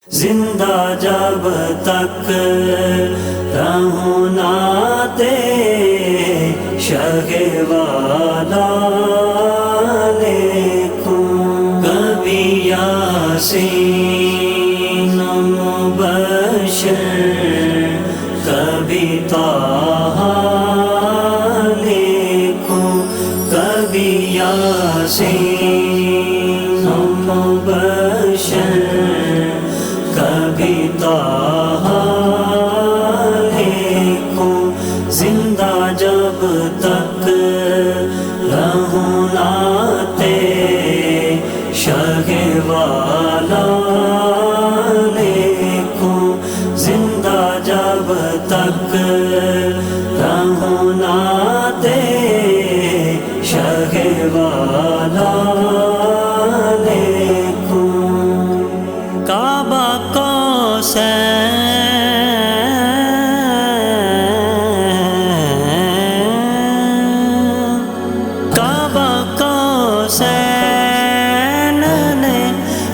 زندہ جب تک رہوں نعت شہ والا لکھوں، کبھی یاسین مبشر کبھی طٰہٰ لکھوں، کبھی یاسین مبشر کبھی طٰہٰ لکھوں، زندہ جب تک رہوں نعت شہ والا لکھوں، زندہ جب تک رہوں نعت شہ والا کعبہ کوسین نے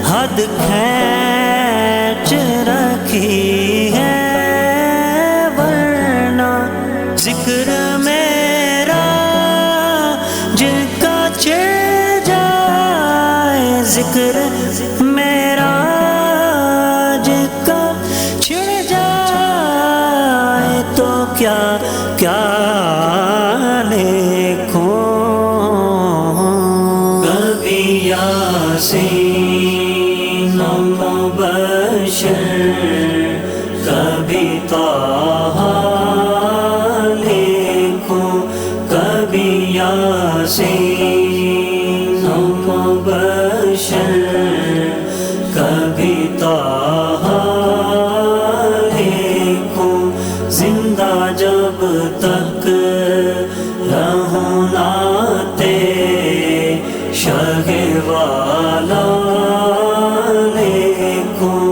حد کھینچ رکھی ہے، ورنہ ذکر میرا جن کا چڑھ جائے، ذکر میرا کیا کیا لکھوں، کبھی یاسین مبشر کبھی طٰہٰ لکھوں، کبھی یاسین مبشر کبھی طٰہٰ زندہ جب تک رہوں نعت شہ والا لکھوں،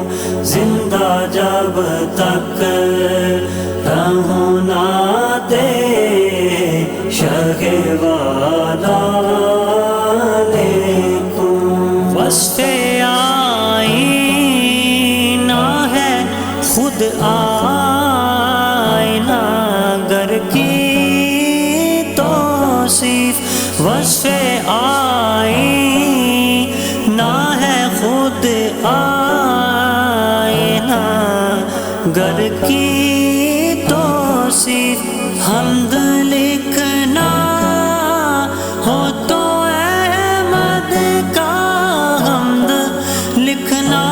زندہ جب تک رہوں نعت شہ والا لکھوں، وصف آئینہ ہے خود گر کی توصیف، وصف آئینہ ہے خود آئینہ گر کی توصیف، حمد لکھنا ہو تو احمد کا، حمد لکھنا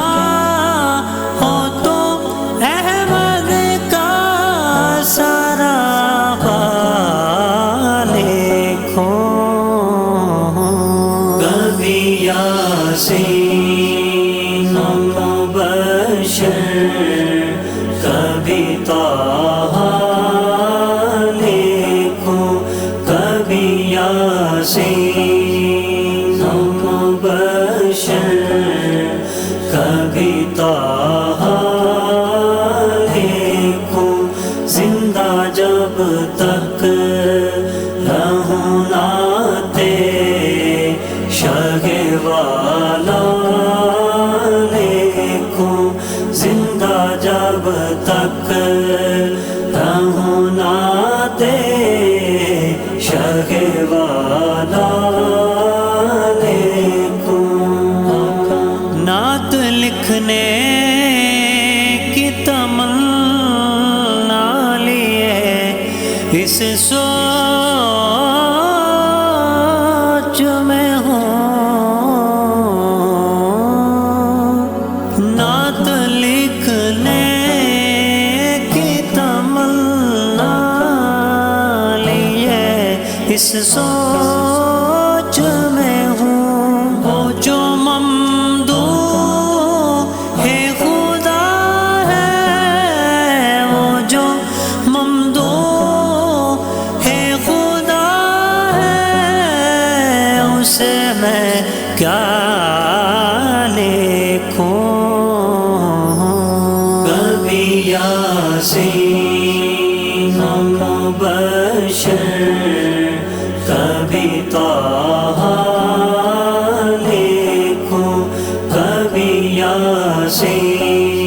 ہو تو احمد کا، سارا کبھی یاسین مبشر کبھی طٰہٰ لکھوں، کبھی یاسین مبشر کبھی طٰہٰ لکھوں، زندہ جب تک رہوں نعت شہ والا لکھوں، زندہ جب تک رہوں نعت شہ والا لکھوں، نعت لکھنے کی تمنا لیے اس سوچ میں ہوں، نعت لکھنے کی تمنا لیے اس سوچ میں ہوں، وہ جو ممدوح ہے خدا ہے، وہ جو ممدوح ہے خدا ہے، اسے میں کیا لکھوں، کبھی یاسین مبشر کبھی طٰہٰ لکھوں، کبھی یاسین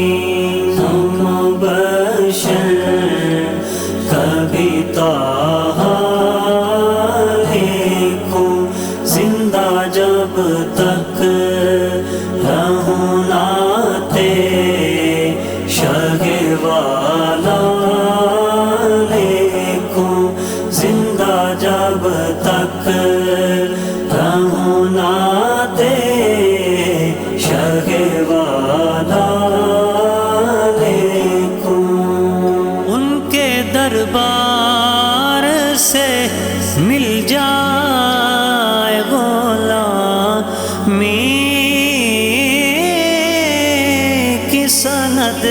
سند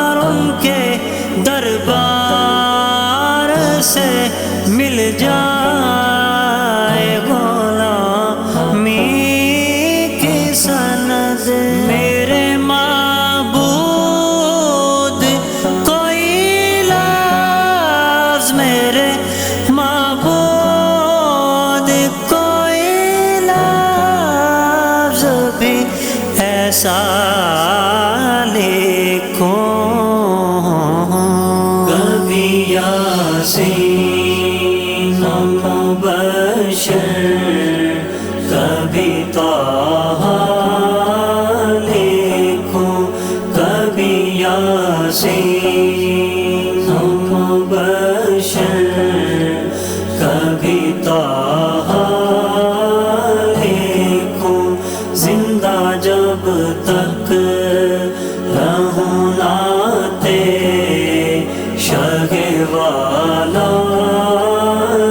ان کے دربار سے مل جائے غلامی کی سند میرے معبود کوئی لفظ میرے معبود کوئی لفظ بھی ایسا لکھو کبھی یاسین مبشر کبھی طٰہٰ لکھو کبھی یاسین مبشر کبھی طٰہٰ لکھو زندہ جب تک رہوں ناتے شہ والا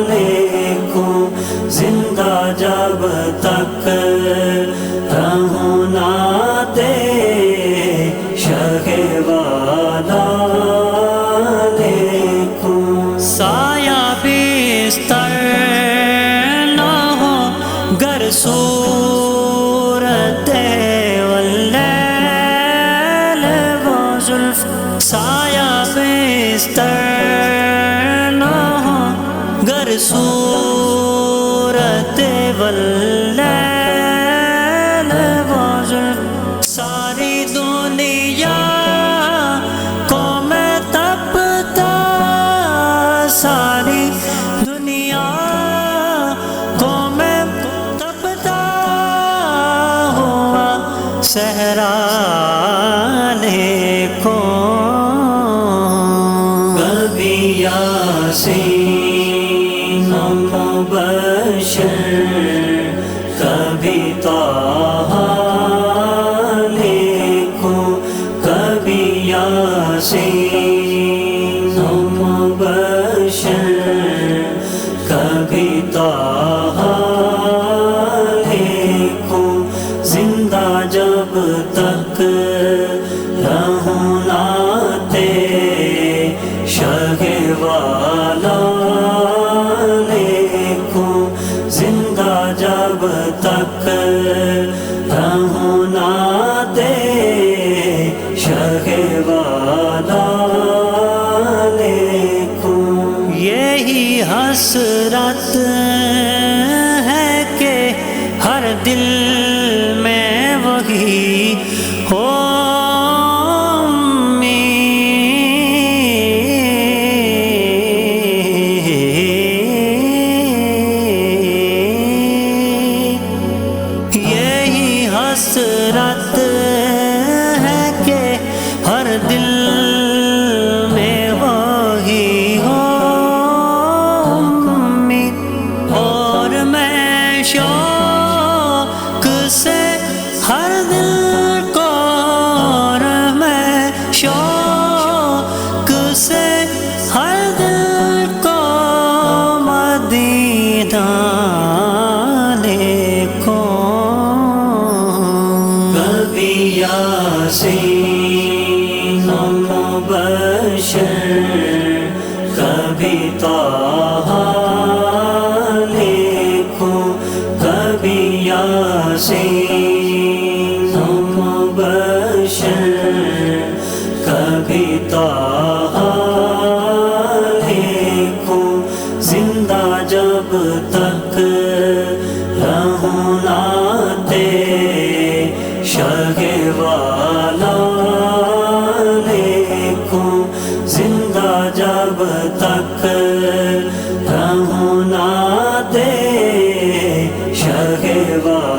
لکھو زندہ جب تک رہوں ناتے شہ والا لکھو سایہ بستر نہ ہو گر صورت واللیل و زلف سایہ بستر نہ ہو گر صورت واللیل و زلف ساری دنیا کو میں تپتا ساری دنیا کو میں تپتا ہوا صحرا لکھو کبھی یاسین مبشر کبھی طٰہٰ لکھو کبھی یاسین مبشر کبھی طٰہٰ لکھو زندہ جب تک رہوں ناتے شہ والا لکھو زندہ جب تک رہوں ناتے شہ والا لکھو یہی حسرت ہے کہ ہر دل میں وہی ہو حسرت ہے کہ ہر دل میں وہی ہو امید اور میں شوق سے ہر دل کو اور میں شوق سے ہر دل کو مدینہ لکھو یاسین مبشر کبھی طٰہٰ لکھو کبھی یاسین مبشر کبھی طٰہٰ لکھو زندہ جب تک رہوں ناتے شہ والا لکھو زندہ جب تک رہوں ناتے شہ والا